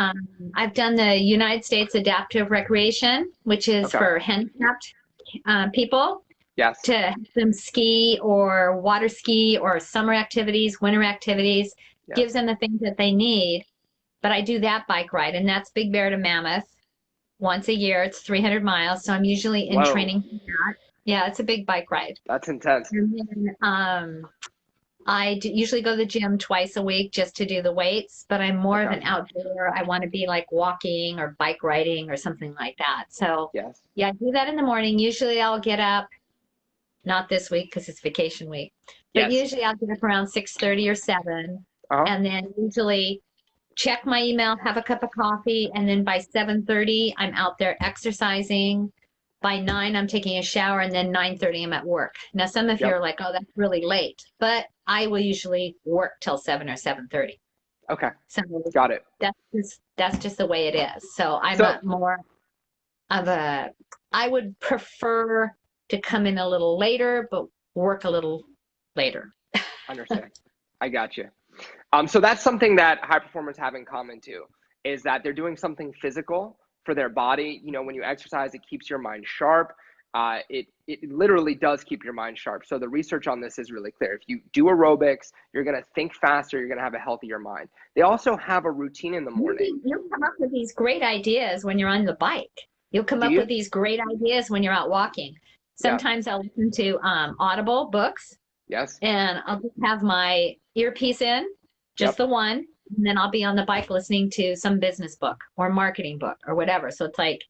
I've done the United States Adaptive Recreation, which is Okay. for handicapped people. Yes. To help them ski or water ski or summer activities, winter activities, Yes. gives them the things that they need. But I do that bike ride, and that's Big Bear to Mammoth once a year. It's 300 miles, so I'm usually in Whoa. training for that. Yeah, it's a big bike ride. That's intense. And then I usually go to the gym twice a week just to do the weights, but I'm more of Okay. an outdoor. I want to be like walking or bike riding or something like that. So Yes. yeah, I do that in the morning. Usually I'll get up, not this week because it's vacation week, but Yes. usually I'll get up around 6:30 or 7, Uh-huh. and then usually check my email, have a cup of coffee, and then by 7:30 I'm out there exercising. By 9 I'm taking a shower, and then 9:30 I'm at work. Now some of you Yep. are like, oh, that's really late, but I will usually work till 7 or 7:30. Okay. So Got it. that's just the way it is. So I'm So- more of I would prefer to come in a little later, but work a little later. Understand. I got you. So that's something that high performers have in common too, is that they're doing something physical for their body. When you exercise, it keeps your mind sharp. It literally does keep your mind sharp. So the research on this is really clear. If you do aerobics, you're going to think faster. You're going to have a healthier mind. They also have a routine in the morning. You'll come up with these great ideas when you're on the bike. You'll come Do up you? with these great ideas when you're out walking. Yeah. Sometimes I'll listen to Audible books, Yes. and I'll just have my earpiece in, just Yep. the one, and then I'll be on the bike listening to some business book or marketing book or whatever. So it's like,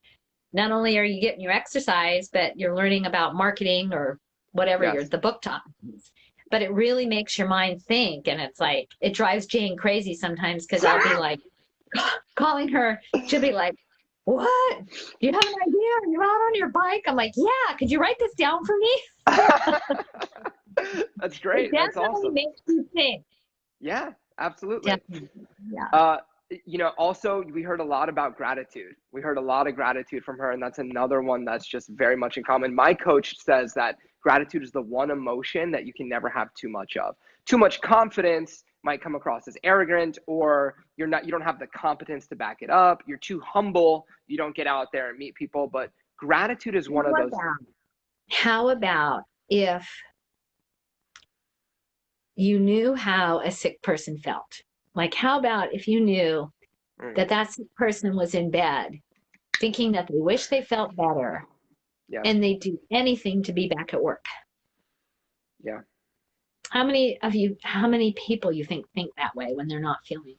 not only are you getting your exercise, but you're learning about marketing or whatever Yes. the book topic is. But it really makes your mind think, and it's like, it drives Jane crazy sometimes because I'll be like calling her. She'll be like, what? Do you have an idea? You're out on your bike? I'm like, yeah. Could you write this down for me? That's great. It That's definitely awesome. makes you think. Yeah, absolutely. Definitely. Yeah. Also, we heard a lot about gratitude. We heard a lot of gratitude from her, and that's another one that's just very much in common. My coach says that gratitude is the one emotion that you can never have too much of. Too much confidence might come across as arrogant, or you don't have the competence to back it up. You're too humble. You don't get out there and meet people. But gratitude is one of those. How about if you knew how a sick person felt? Like, how about if you knew that sick person was in bed thinking that they wish they felt better, Yeah. and they'd do anything to be back at work? Yeah. How many people you think that way when they're not feeling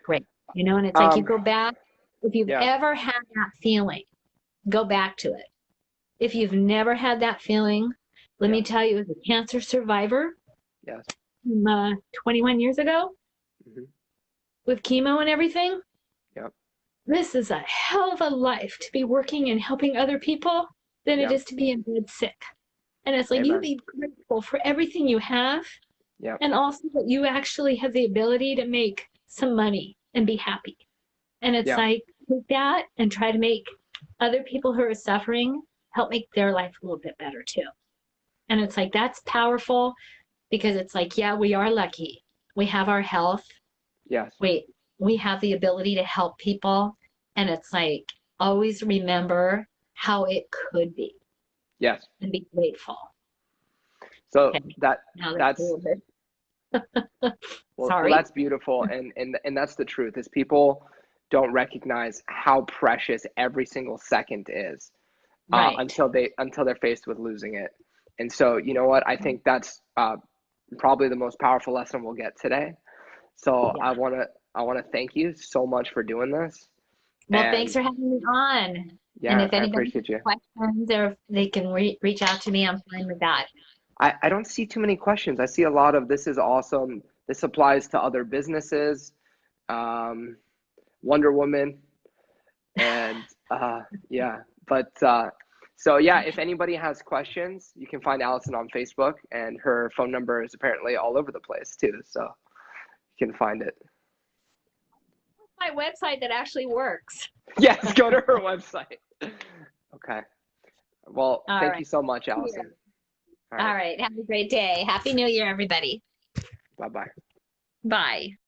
great? And it's like you go back, if you've ever had that feeling, go back to it. If you've never had that feeling, let me tell you, as a cancer survivor, Yes. 21 years ago, with chemo and everything, Yep. this is a hell of a life to be working and helping other people than it Yep. is to be in bed sick. And it's like you Amen. be grateful for everything you have, Yep. and also that you actually have the ability to make some money and be happy. And it's Yeah. like take that and try to make other people who are suffering help make their life a little bit better too. And it's like that's powerful because it's like, yeah, we are lucky. We have our health. Yes. We have the ability to help people. And it's like always remember how it could be Yes. and be grateful. So Okay. Now that's a little bit. well, Sorry. that's beautiful, and that's the truth. Is people don't recognize how precious every single second is Right. until they're faced with losing it. And so, you know what? I think that's probably the most powerful lesson we'll get today. So Yeah. I wanna thank you so much for doing this. Well, And thanks for having me on. yeah, And if I anybody appreciate you. has questions or if they can reach out to me, I'm fine with that. I don't see too many questions. I see a lot of this is awesome. This applies to other businesses, Wonder Woman, and yeah. But so yeah, if anybody has questions, you can find Allison on Facebook, and her phone number is apparently all over the place too. So you can find it. My website that actually works. Yes, go to her website. Okay. Well, All thank right. you so much, Allison. All right. Have a great day. Happy New Year, everybody. Bye-bye. Bye.